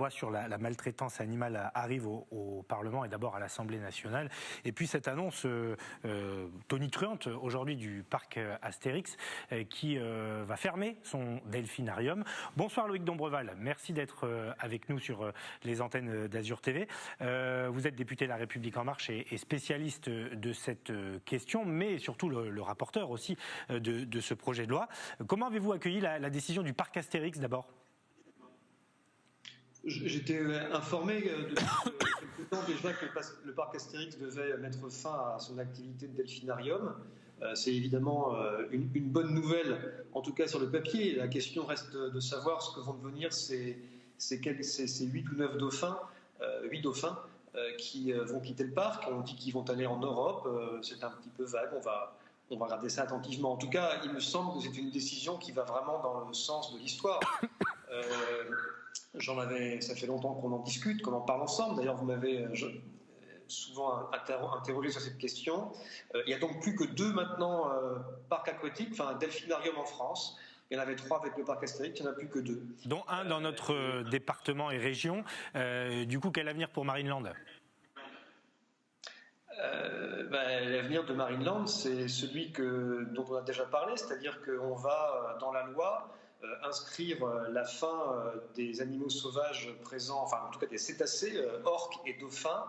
loi sur la maltraitance animale arrive au Parlement et d'abord à l'Assemblée nationale. Et puis cette annonce tonitruante aujourd'hui du parc Astérix qui va fermer son delphinarium. Bonsoir Loïc Dombreval, merci d'être avec nous sur les antennes d'Azur TV. Vous êtes député de La République En Marche et spécialiste de cette question, mais surtout le rapporteur aussi de ce projet de loi. Comment avez-vous accueilli la décision du parc Astérix d'abord ? J'étais informé depuis quelque temps déjà que le parc Astérix devait mettre fin à son activité de delphinarium. C'est évidemment une bonne nouvelle, en tout cas sur le papier. La question reste de savoir ce que vont devenir ces 8 ou 9 dauphins, 8 dauphins qui vont quitter le parc. On dit qu'ils vont aller en Europe. C'est un petit peu vague. On va regarder ça attentivement. En tout cas, il me semble que c'est une décision qui va vraiment dans le sens de l'histoire. Ça fait longtemps qu'on en discute, qu'on en parle ensemble. D'ailleurs, vous m'avez souvent interrogé sur cette question. Il n'y a donc plus que 2 maintenant parcs aquatiques, enfin un delphinarium en France. Il y en avait 3 avec le parc Astérix, il n'y en a plus que 2. Dont un dans notre département et région. Du coup, quel avenir pour Marineland ? L'avenir de Marineland, c'est celui dont on a déjà parlé, c'est-à-dire qu'on va, dans la loi, inscrire la fin des animaux sauvages présents, enfin en tout cas des cétacés, orques et dauphins,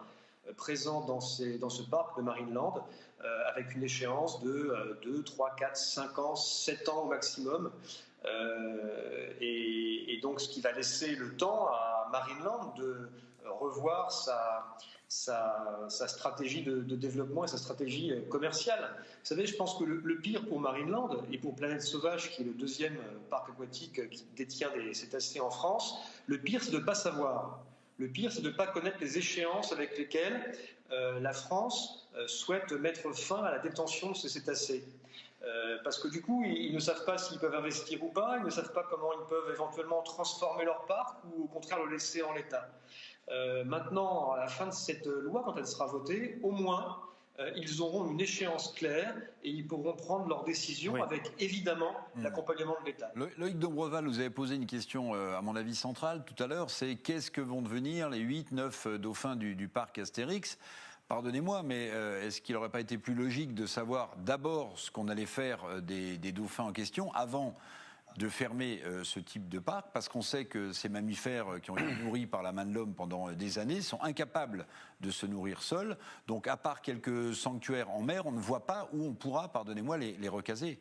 présents dans ce parc de Marineland, avec une échéance de 2, 3, 4, 5 ans, 7 ans au maximum. Et donc ce qui va laisser le temps à Marineland de revoir sa stratégie de développement et sa stratégie commerciale. Vous savez, je pense que le pire pour Marineland et pour Planète Sauvage, qui est le 2e parc aquatique qui détient des cétacés en France, le pire, c'est de ne pas savoir. Le pire, c'est de ne pas connaître les échéances avec lesquelles la France souhaite mettre fin à la détention de ces cétacés. Parce que du coup, ils ne savent pas s'ils peuvent investir ou pas, ils ne savent pas comment ils peuvent éventuellement transformer leur parc ou au contraire le laisser en l'état. Maintenant, à la fin de cette loi, quand elle sera votée, au moins, ils auront une échéance claire et ils pourront prendre leurs décisions avec, évidemment, l'accompagnement de l'État. Loïc Dombreval, vous avez posé une question, à mon avis, centrale tout à l'heure, c'est qu'est-ce que vont devenir les 8-9 dauphins du parc Astérix ? Pardonnez-moi, mais est-ce qu'il n'aurait pas été plus logique de savoir d'abord ce qu'on allait faire des dauphins en question avant de fermer ce type de parc, parce qu'on sait que ces mammifères qui ont été nourris par la main de l'homme pendant des années sont incapables de se nourrir seuls. Donc à part quelques sanctuaires en mer, on ne voit pas où on pourra, pardonnez-moi, les recaser.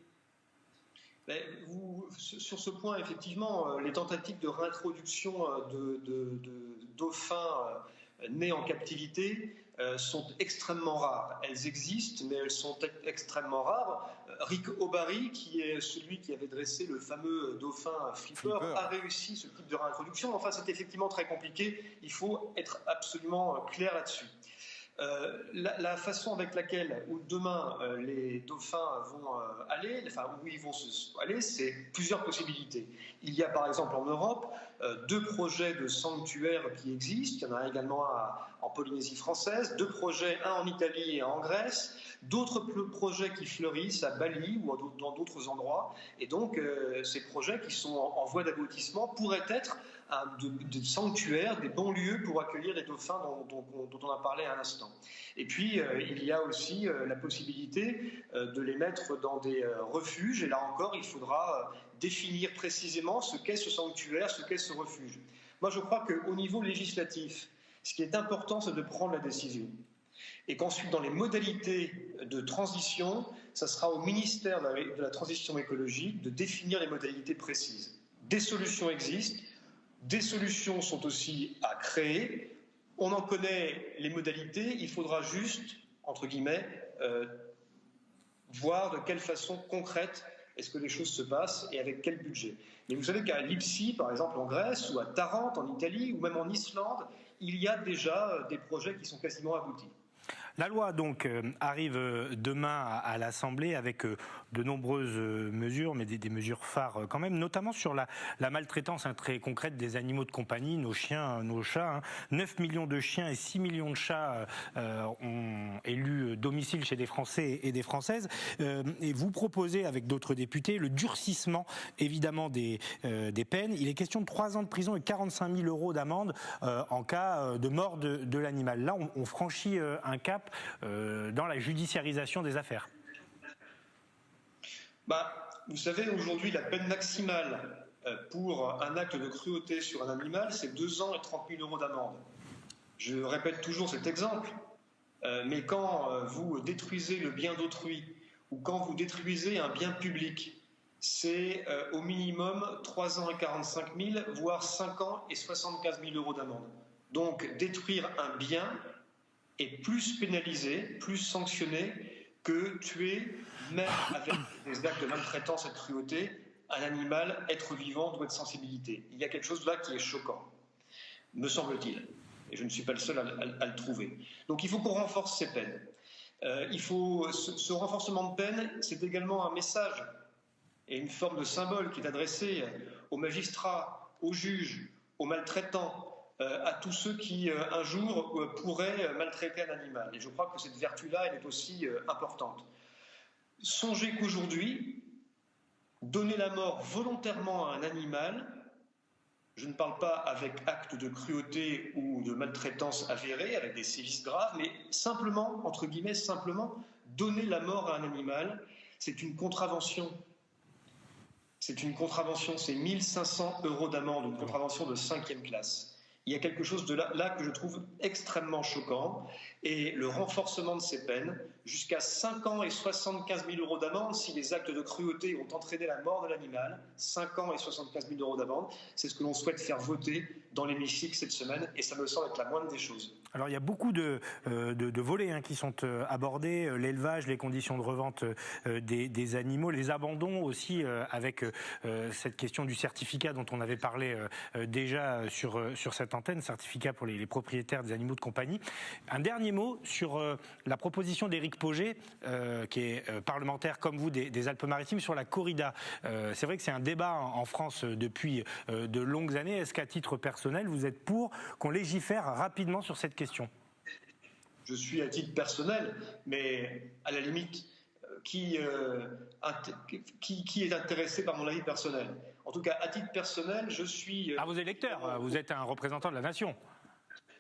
Sur ce point, effectivement, les tentatives de réintroduction de dauphins nés en captivité sont extrêmement rares. Elles existent, mais elles sont extrêmement rares. Rick O'Barry, qui est celui qui avait dressé le fameux dauphin Flipper, a réussi ce type de réintroduction. Enfin, c'est effectivement très compliqué. Il faut être absolument clair là-dessus. La façon avec laquelle demain les dauphins vont aller, enfin où ils vont aller, c'est plusieurs possibilités. Il y a par exemple en Europe 2 projets de sanctuaires qui existent. Il y en a également un en Polynésie française, 2 projets, un en Italie et un en Grèce, d'autres projets qui fleurissent à Bali ou dans d'autres endroits. Et donc ces projets qui sont en voie d'aboutissement pourraient être des sanctuaires, des bons lieux pour accueillir les dauphins dont on a parlé à l'instant. Et puis, il y a aussi la possibilité de les mettre dans des refuges. Et là encore, il faudra définir précisément ce qu'est ce sanctuaire, ce qu'est ce refuge. Moi, je crois qu'au niveau législatif, ce qui est important, c'est de prendre la décision. Et qu'ensuite, dans les modalités de transition, ça sera au ministère de la Transition écologique de définir les modalités précises. Des solutions existent. Des solutions sont aussi à créer. On en connaît les modalités. Il faudra juste, entre guillemets, voir de quelle façon concrète est-ce que les choses se passent et avec quel budget. Mais vous savez qu'à Lipsi, par exemple en Grèce, ou à Tarente en Italie, ou même en Islande, il y a déjà des projets qui sont quasiment aboutis. La loi donc arrive demain à l'Assemblée avec de nombreuses mesures, mais des mesures phares quand même, notamment sur la maltraitance très concrète des animaux de compagnie, nos chiens, nos chats. 9 millions de chiens et 6 millions de chats ont élu domicile chez des Français et des Françaises. Et vous proposez avec d'autres députés le durcissement évidemment des peines. Il est question de 3 ans de prison et 45 000 € d'amende en cas de mort de l'animal. Là, on franchit un cap dans la judiciarisation des affaires. Vous savez, aujourd'hui, la peine maximale pour un acte de cruauté sur un animal, c'est 2 ans et 30 000 € d'amende. Je répète toujours cet exemple, mais quand vous détruisez le bien d'autrui ou quand vous détruisez un bien public, c'est au minimum 3 ans et 45 000, voire 5 ans et 75 000 € d'amende. Donc détruire un bien est plus pénalisé, plus sanctionné que tuer, même avec des actes de maltraitance et de cruauté, un animal, être vivant, doué de sensibilité. Il y a quelque chose là qui est choquant, me semble-t-il. Et je ne suis pas le seul à le trouver. Donc il faut qu'on renforce ces peines. Ce renforcement de peine, c'est également un message et une forme de symbole qui est adressé aux magistrats, aux juges, aux maltraitants, à tous ceux qui, un jour, pourraient maltraiter un animal. Et je crois que cette vertu-là, elle est aussi importante. Songez qu'aujourd'hui, donner la mort volontairement à un animal, je ne parle pas avec acte de cruauté ou de maltraitance avérée, avec des sévices graves, mais simplement, entre guillemets, simplement, donner la mort à un animal, c'est une contravention. C'est une contravention, c'est 1 500 € d'amende, une contravention de 5e classe. Il y a quelque chose de là que je trouve extrêmement choquant. Et le renforcement de ces peines, jusqu'à 5 ans et 75 000 € d'amende, si les actes de cruauté ont entraîné la mort de l'animal, 5 ans et 75 000 € d'amende, c'est ce que l'on souhaite faire voter dans l'hémicycle cette semaine, et ça me semble être la moindre des choses. Alors il y a beaucoup de volets qui sont abordés, l'élevage, les conditions de revente des animaux, les abandons aussi, avec cette question du certificat dont on avait parlé déjà sur cette antenne, certificat pour les propriétaires des animaux de compagnie. Un dernier mot sur la proposition d'Éric Pauget, qui est parlementaire comme vous des Alpes-Maritimes, sur la corrida. C'est vrai que c'est un débat en France depuis de longues années. Est-ce qu'à titre personnel, vous êtes pour qu'on légifère rapidement sur cette question? Je suis à titre personnel, mais à la limite, qui est intéressé par mon avis personnel? En tout cas, à titre personnel, je suis... À vos électeurs, vous êtes un représentant de la nation.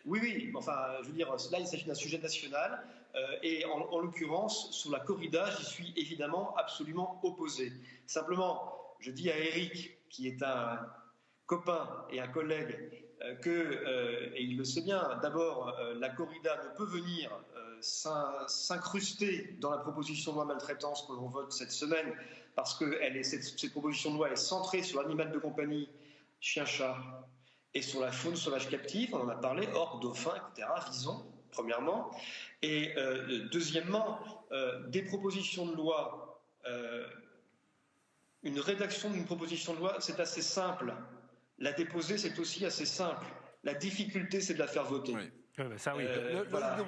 Oui, enfin, je veux dire, là, il s'agit d'un sujet national, et en l'occurrence, sur la corrida, j'y suis évidemment absolument opposé. Simplement, je dis à Éric, qui est un copain et un collègue, et il le sait bien, d'abord, la corrida ne peut venir s'incruster dans la proposition de loi maltraitance que l'on vote cette semaine, parce que cette proposition de loi est centrée sur l'animal de compagnie, chien-chat, et sur la faune sauvage captive, on en a parlé, orques, dauphins, etc., visons, premièrement. Et deuxièmement, des propositions de loi, une rédaction d'une proposition de loi, c'est assez simple. La déposer, c'est aussi assez simple. La difficulté, c'est de la faire voter. Oui. Ça, oui. Voilà.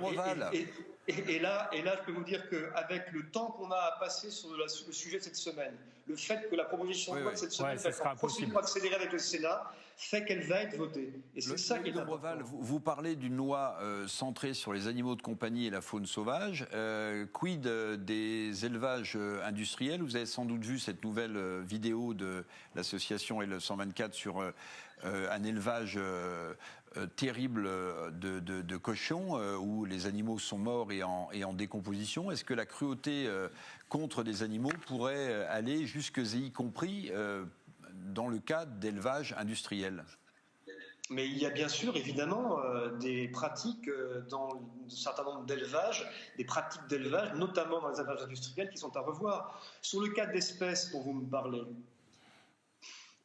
Et là, je peux vous dire qu'avec le temps qu'on a à passer sur le sujet de cette semaine, le fait que la proposition de loi de cette semaine va procédure accélérée avec le Sénat, fait qu'elle va être votée. Et c'est ça qui est important. Vous parlez d'une loi centrée sur les animaux de compagnie et la faune sauvage. Quid des élevages industriels? Vous avez sans doute vu cette nouvelle vidéo de l'association L124 sur un élevage terrible de cochons où les animaux sont morts et en décomposition. Est-ce que la cruauté contre des animaux pourrait aller jusque y compris dans le cadre d'élevage industriel? Mais il y a bien sûr, évidemment, des pratiques dans un certain nombre d'élevages, des pratiques d'élevage, notamment dans les élevages industriels, qui sont à revoir. Sur le cas d'espèces dont vous me parlez,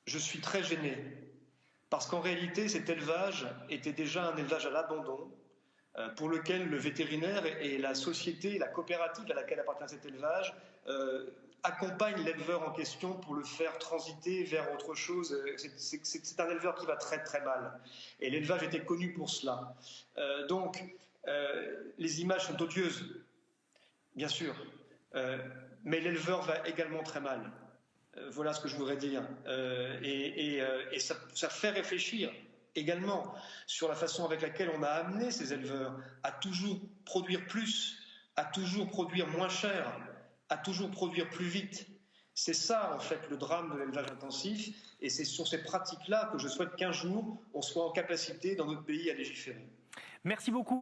je suis très gêné. Parce qu'en réalité, cet élevage était déjà un élevage à l'abandon, pour lequel le vétérinaire et la société, la coopérative à laquelle appartient cet élevage, accompagnent l'éleveur en question pour le faire transiter vers autre chose. C'est un éleveur qui va très très mal. Et l'élevage était connu pour cela. Donc, les images sont odieuses, bien sûr, mais l'éleveur va également très mal. Voilà ce que je voudrais dire. Et ça fait réfléchir également sur la façon avec laquelle on a amené ces éleveurs à toujours produire plus, à toujours produire moins cher, à toujours produire plus vite. C'est ça, en fait, le drame de l'élevage intensif. Et c'est sur ces pratiques-là que je souhaite qu'un jour, on soit en capacité, dans notre pays, à légiférer. Merci beaucoup.